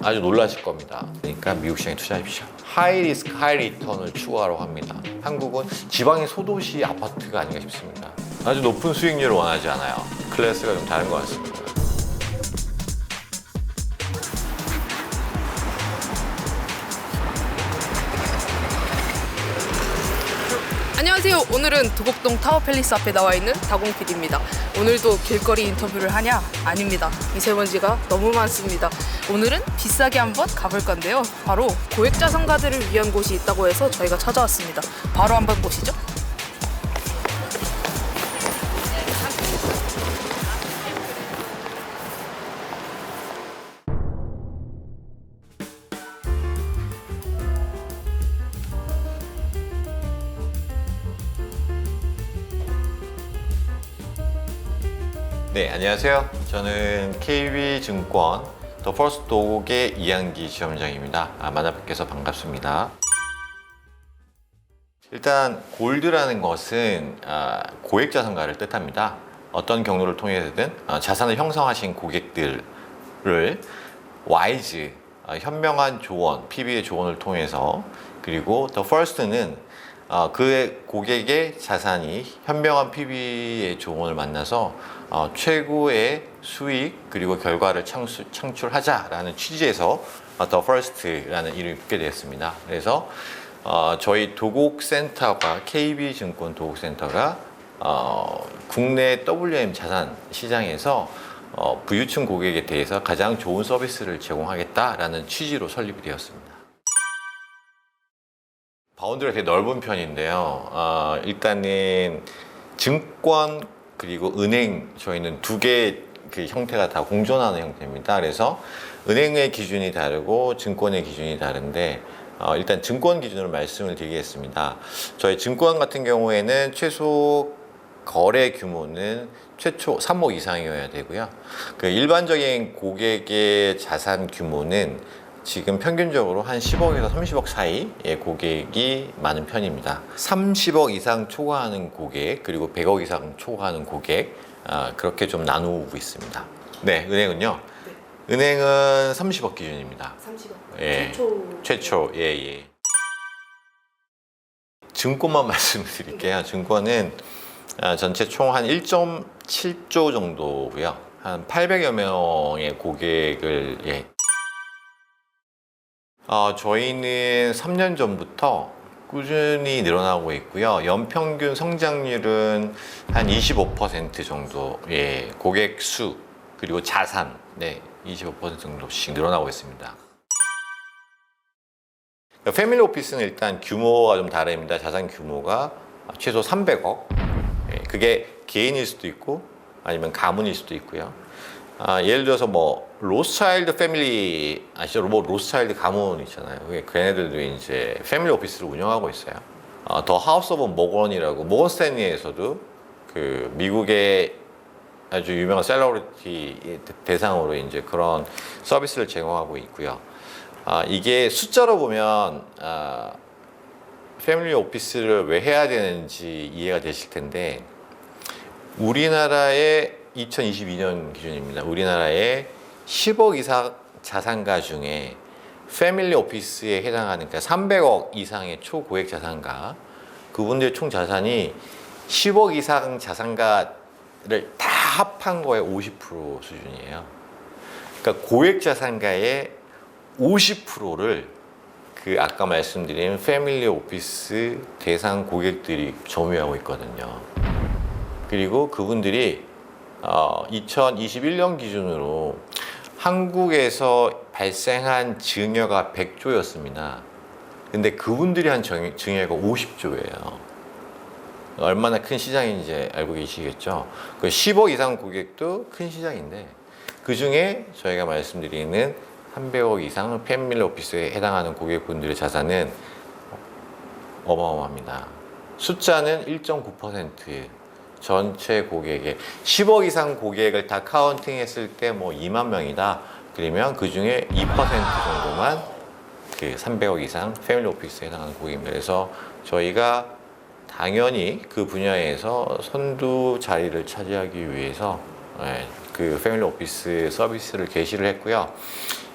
아주 놀라실 겁니다. 그러니까 미국 시장에 투자하십시오. 하이 리스크 하이 리턴을 추구하라고 합니다. 한국은 지방의 소도시 아파트가 아닌가 싶습니다. 아주 높은 수익률을 원하지 않아요. 클래스가 좀 다른 것 같습니다. 안녕하세요. 오늘은 도곡동 타워팰리스 앞에 나와 있는 다공 PD입니다. 오늘도 길거리 인터뷰를 하냐? 아닙니다. 미세먼지가 너무 많습니다. 오늘은 비싸게 한번 가볼 건데요. 바로 고액자산가들을 위한 곳이 있다고 해서 저희가 찾아왔습니다. 바로 한번 보시죠. 네, 안녕하세요. 저는 KB증권 더 퍼스트 도곡의 이한기 지점장입니다. 만나 뵙게서 반갑습니다. 일단 골드라는 것은 고액자산가를 뜻합니다. 어떤 경로를 통해서든 자산을 형성하신 고객들을 와이즈, 현명한 조언, PB의 조언을 통해서, 그리고 더 퍼스트는 그 고객의 자산이 현명한 PB의 조언을 만나서 최고의 수익 그리고 결과를 창출하자라는 취지에서 더 퍼스트라는 이름이 붙게 되었습니다. 그래서 저희 도곡센터가 KB증권 도곡센터가 국내 WM 자산 시장에서 부유층 고객에 대해서 가장 좋은 서비스를 제공하겠다라는 취지로 설립이 되었습니다. 바운드가 되게 넓은 편인데요. 일단은 증권 그리고 은행, 저희는 두 개의 그 형태가 다 공존하는 형태입니다. 그래서 은행의 기준이 다르고 증권의 기준이 다른데, 일단 증권 기준으로 말씀을 드리겠습니다. 저희 증권 같은 경우에는 최소 거래 규모는 최초 3억 이상이어야 되고요. 그 일반적인 고객의 자산 규모는 지금 평균적으로 한 10억에서 30억 사이의 고객이 많은 편입니다. 30억 이상 초과하는 고객, 그리고 100억 이상 초과하는 고객, 그렇게 좀 나누고 있습니다. 네, 은행은요? 네. 은행은 30억 기준입니다. 30억? 예, 최초, 예. 증권만 말씀드릴게요. 증권은 전체 총 한 1.7조 정도고요. 한 800여 명의 고객을, 저희는 3년 전부터 꾸준히 늘어나고 있고요. 연평균 성장률은 한 25% 정도, 고객 수 그리고 자산, 25% 정도씩 늘어나고 있습니다. 패밀리 오피스는 일단 규모가 좀 다릅니다. 자산 규모가 최소 300억. 그게 개인일 수도 있고 아니면 가문일 수도 있고요. 예를 들어서 로스차일드 패밀리 아시죠? 로스차일드 가문 있잖아요. 걔네들도 이제 패밀리 오피스를 운영하고 있어요. 더 하우스 오브 모건이라고 모건 스탠리에서도 그 미국의 아주 유명한 셀러리티 대상으로 이제 그런 서비스를 제공하고 있고요. 이게 숫자로 보면 패밀리 오피스를 왜 해야 되는지 이해가 되실 텐데, 우리나라의 2022년 기준입니다. 우리나라의 10억 이상 자산가 중에 패밀리 오피스에 해당하는, 그러니까 300억 이상의 초고액 자산가, 그분들의 총 자산이 10억 이상 자산가를 다 합한 거의 50% 수준이에요. 그러니까 고액 자산가의 50%를 그 아까 말씀드린 패밀리 오피스 대상 고객들이 점유하고 있거든요. 그리고 그분들이 2021년 기준으로 한국에서 발생한 증여가 100조였습니다. 근데 그분들이 한 증여가 50조예요. 얼마나 큰 시장인지 알고 계시겠죠? 그 10억 이상 고객도 큰 시장인데, 그 중에 저희가 말씀드리는 300억 이상 패밀리 오피스에 해당하는 고객분들의 자산은 어마어마합니다. 숫자는 1.9%, 전체 고객의 10억 이상 고객을 다 카운팅했을 때 2만 명이다. 그러면 그 중에 2% 정도만 그 300억 이상 패밀리 오피스에 해당하는 고객입니다. 그래서 저희가 당연히 그 분야에서 선두 자리를 차지하기 위해서 그 패밀리 오피스 서비스를 개시를 했고요.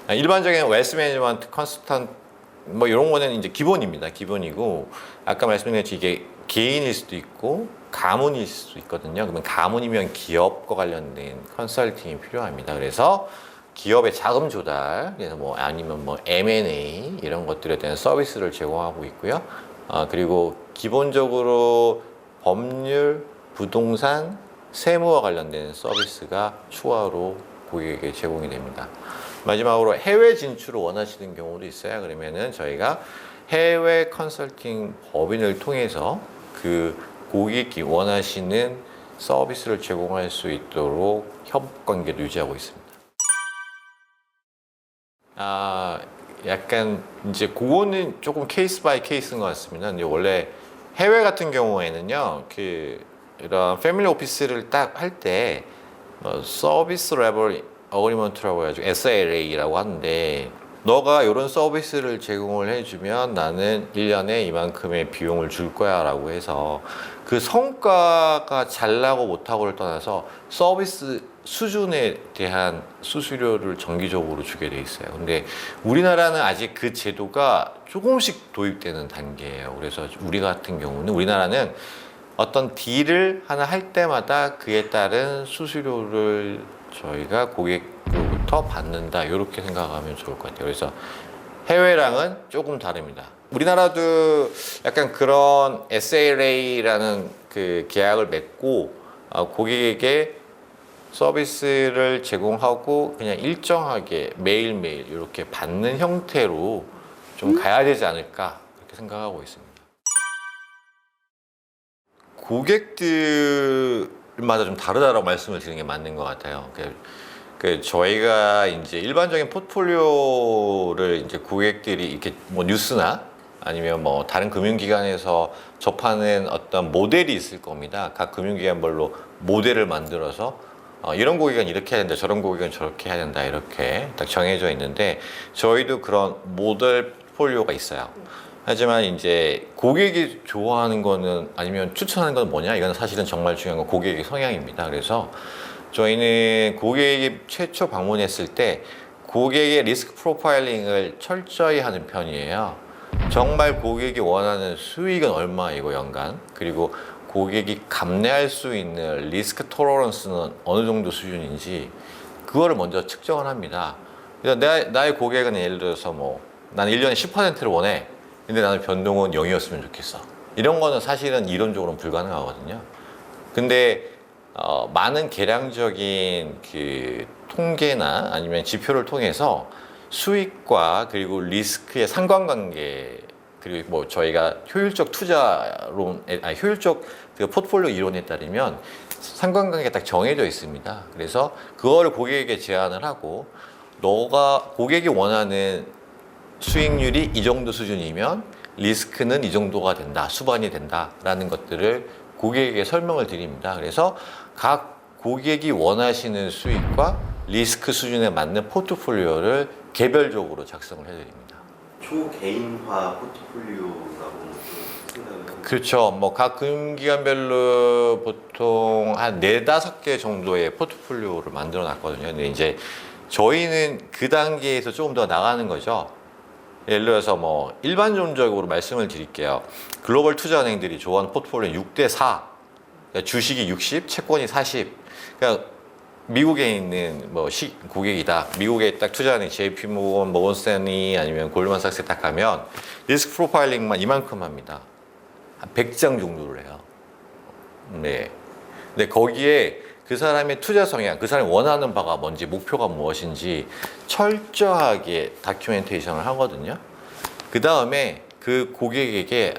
일반적인 웨스트 매니지먼트 컨설턴트 뭐 이런 거는 이제 기본입니다. 기본이고 아까 말씀드린 것처럼 이게 개인일 수도 있고 가문일 수도 있거든요. 그러면 가문이면 기업과 관련된 컨설팅이 필요합니다. 그래서 기업의 자금 조달, 그래서 뭐 아니면 뭐 M&A 이런 것들에 대한 서비스를 제공하고 있고요. 그리고 기본적으로 법률, 부동산, 세무와 관련된 서비스가 추가로 고객에게 제공이 됩니다. 마지막으로 해외 진출을 원하시는 경우도 있어요. 그러면은 저희가 해외 컨설팅 법인을 통해서 그 고객이 원하시는 서비스를 제공할 수 있도록 협업 관계도 유지하고 있습니다. 약간 이제 그거는 조금 케이스 바이 케이스인 것 같습니다. 근데 원래 해외 같은 경우에는요, 이런 패밀리 오피스를 딱 할 때 서비스 레벨 어그리먼트라고 해가지고 SLA라고 하는데, 너가 이런 서비스를 제공을 해주면 나는 1년에 이만큼의 비용을 줄 거야 라고 해서 그 성과가 잘 나고 못하고를 떠나서 서비스 수준에 대한 수수료를 정기적으로 주게 돼 있어요. 근데 우리나라는 아직 그 제도가 조금씩 도입되는 단계예요. 그래서 우리 같은 경우는 우리나라는 어떤 딜을 하나 할 때마다 그에 따른 수수료를 저희가 고객으로부터 받는다, 이렇게 생각하면 좋을 것 같아요. 그래서 해외랑은 조금 다릅니다. 우리나라도 약간 그런 SLA라는 그 계약을 맺고 고객에게 서비스를 제공하고 그냥 일정하게 매일매일 이렇게 받는 형태로 좀 가야 되지 않을까, 그렇게 생각하고 있습니다. 고객들마다 좀 다르다라고 말씀을 드리는 게 맞는 것 같아요. 저희가 이제 일반적인 포트폴리오를 이제 고객들이 이렇게 뭐 뉴스나 아니면 뭐 다른 금융기관에서 접하는 어떤 모델이 있을 겁니다. 각 금융기관별로 모델을 만들어서 이런 고객은 이렇게 해야 된다, 저런 고객은 저렇게 해야 된다, 이렇게 딱 정해져 있는데 저희도 그런 모델 포트폴리오가 있어요. 하지만 이제 고객이 좋아하는 거는 아니면 추천하는 건 뭐냐? 이건 사실은 정말 중요한 건 고객의 성향입니다. 그래서 저희는 고객이 최초 방문했을 때 고객의 리스크 프로파일링을 철저히 하는 편이에요. 정말 고객이 원하는 수익은 얼마이고 연간, 그리고 고객이 감내할 수 있는 리스크 토러런스는 어느 정도 수준인지 그거를 먼저 측정을 합니다. 그래서 나의 고객은 예를 들어서 뭐 나는 1년에 10%를 원해. 근데 나는 변동은 0이었으면 좋겠어. 이런 거는 사실은 이론적으로는 불가능하거든요. 근데 많은 계량적인 그 통계나 아니면 지표를 통해서 수익과 그리고 리스크의 상관관계, 그리고 뭐 저희가 효율적 투자론, 효율적 그 포트폴리오 이론에 따르면 상관관계가 딱 정해져 있습니다. 그래서 그거를 고객에게 제안을 하고, 너가 고객이 원하는 수익률이 이 정도 수준이면 리스크는 이 정도가 된다, 수반이 된다라는 것들을 고객에게 설명을 드립니다. 그래서 각 고객이 원하시는 수익과 리스크 수준에 맞는 포트폴리오를 개별적으로 작성을 해드립니다. 초개인화 포트폴리오라고 생각을. 그렇죠. 뭐 각 금융기관별로 보통 한 4-5개 정도의 포트폴리오를 만들어 놨거든요. 근데 이제 저희는 그 단계에서 조금 더 나가는 거죠. 예를 들어서 뭐 일반적으로 말씀을 드릴게요. 글로벌 투자은행들이 좋아하는 포트폴리오는 6대4, 그러니까 주식이 60, 채권이 40. 그러니까 미국에 있는 뭐 고객이다. 미국에 딱 투자은행 JP 모건, 모건스탠리 아니면 골드만삭스에 딱 가면 리스크 프로파일링만 이만큼 합니다. 한 100장 정도를 해요. 네. 근데 거기에 그 사람의 투자 성향, 그 사람이 원하는 바가 뭔지, 목표가 무엇인지 철저하게 다큐멘테이션을 하거든요. 그 다음에 그 고객에게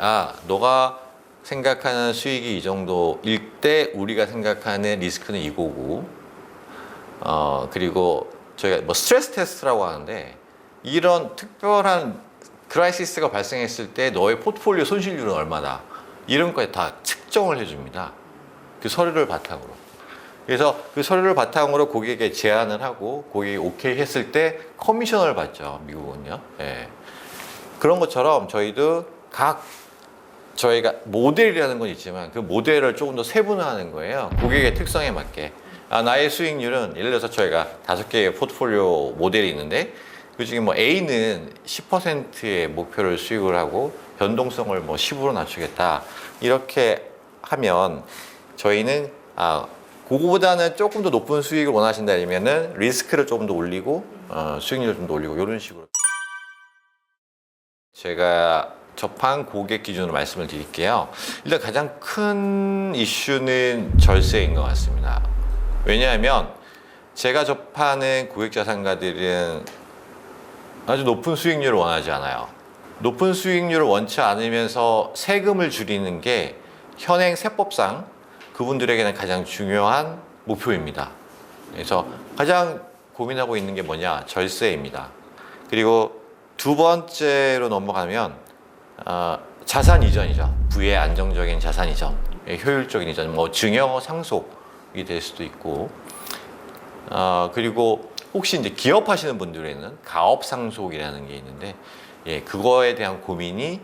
너가 생각하는 수익이 이 정도일 때 우리가 생각하는 리스크는 이거고, 그리고 저희가 뭐 스트레스 테스트라고 하는데, 이런 특별한 크라이시스가 발생했을 때 너의 포트폴리오 손실률은 얼마다, 이런 거에 다 측정을 해줍니다. 그 서류를 바탕으로. 그래서 그 서류를 바탕으로 고객에게 제안을 하고 고객이 오케이 했을 때 커미션을 받죠, 미국은요. 예. 그런 것처럼 저희도 저희가 모델이라는 건 있지만 그 모델을 조금 더 세분화하는 거예요. 고객의 특성에 맞게. 나의 수익률은, 예를 들어서 저희가 5개의 포트폴리오 모델이 있는데 그중에 뭐 A는 10%의 목표를 수익을 하고 변동성을 뭐 10으로 낮추겠다 이렇게 하면 저희는 그거보다는 조금 더 높은 수익을 원하신다면은 리스크를 조금 더 올리고 수익률을 좀 더 올리고 이런 식으로 제가 접한 고객 기준으로 말씀을 드릴게요. 일단 가장 큰 이슈는 절세인 것 같습니다. 왜냐하면 제가 접하는 고객 자산가들은 아주 높은 수익률을 원하지 않아요. 높은 수익률을 원치 않으면서 세금을 줄이는 게 현행 세법상 그분들에게는 가장 중요한 목표입니다. 그래서 가장 고민하고 있는 게 뭐냐? 절세입니다. 그리고 두 번째로 넘어가면 자산 이전이죠. 부의 안정적인 자산 이전, 효율적인 이전, 뭐 증여 상속이 될 수도 있고, 그리고 혹시 이제 기업하시는 분들에는 가업 상속이라는 게 있는데, 예, 그거에 대한 고민이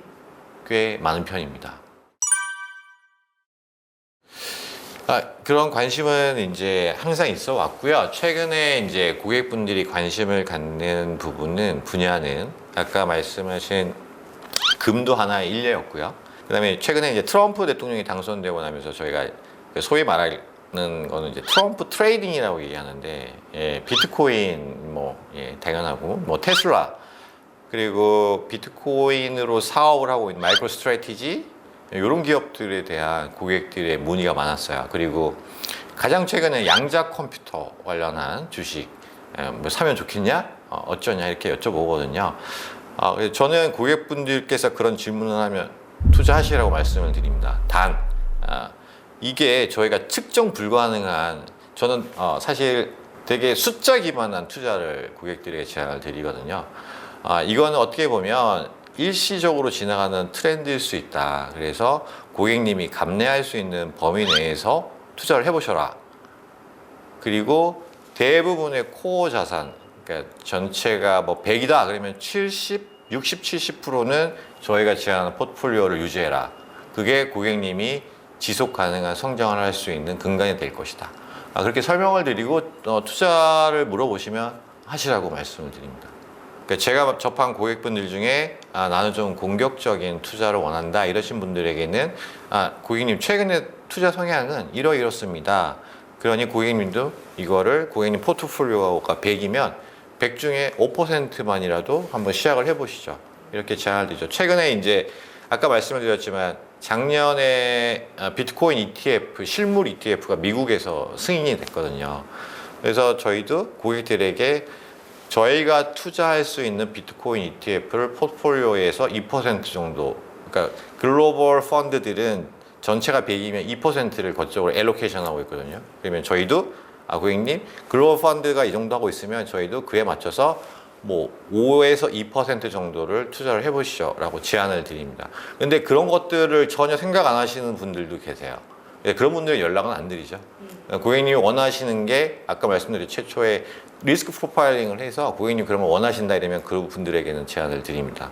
꽤 많은 편입니다. 그런 관심은 이제 항상 있어 왔고요. 최근에 이제 고객분들이 관심을 갖는 분야는 아까 말씀하신 금도 하나의 일례였고요. 그다음에 최근에 이제 트럼프 대통령이 당선되고 나면서 저희가 소위 말하는 거는 이제 트럼프 트레이딩이라고 얘기하는데, 예, 비트코인 당연하고 뭐 테슬라, 그리고 비트코인으로 사업을 하고 있는 마이크로 스트래티지, 이런 기업들에 대한 고객들의 문의가 많았어요. 그리고 가장 최근에 양자 컴퓨터 관련한 주식 뭐 사면 좋겠냐, 어쩌냐 이렇게 여쭤보거든요. 저는 고객분들께서 그런 질문을 하면 투자하시라고 말씀을 드립니다. 단 이게 저희가 측정 불가능한, 저는 사실 되게 숫자 기반한 투자를 고객들에게 제안을 드리거든요. 이거는 어떻게 보면 일시적으로 지나가는 트렌드일 수 있다. 그래서 고객님이 감내할 수 있는 범위 내에서 투자를 해보셔라. 그리고 대부분의 코어 자산, 그러니까 전체가 뭐 100이다 그러면 60, 70%는 저희가 제안하는 포트폴리오를 유지해라. 그게 고객님이 지속 가능한 성장을 할 수 있는 근간이 될 것이다. 그렇게 설명을 드리고 투자를 물어보시면 하시라고 말씀을 드립니다. 그러니까 제가 접한 고객분들 중에 나는 좀 공격적인 투자를 원한다 이러신 분들에게는 고객님 최근에 투자 성향은 이렇습니다. 그러니 고객님도 이거를 고객님 포트폴리오가 100이면 100 중에 5%만이라도 한번 시작을 해보시죠. 이렇게 제안을 드리죠. 최근에 이제 아까 말씀을 드렸지만 작년에 비트코인 ETF, 실물 ETF가 미국에서 승인이 됐거든요. 그래서 저희도 고객들에게 저희가 투자할 수 있는 비트코인 ETF를 포트폴리오에서 2% 정도, 그러니까 글로벌 펀드들은 전체가 100이면 2%를 거쪽으로 엘로케이션 하고 있거든요. 그러면 저희도 고객님 글로벌 펀드가 이 정도 하고 있으면 저희도 그에 맞춰서 뭐 5에서 2% 정도를 투자를 해보시죠 라고 제안을 드립니다. 근데 그런 것들을 전혀 생각 안 하시는 분들도 계세요. 그런 분들은 연락은 안 드리죠. 고객님이 원하시는 게 아까 말씀드린 최초의 리스크 프로파일링을 해서 고객님 그러면 원하신다 이러면 그 분들에게는 제안을 드립니다.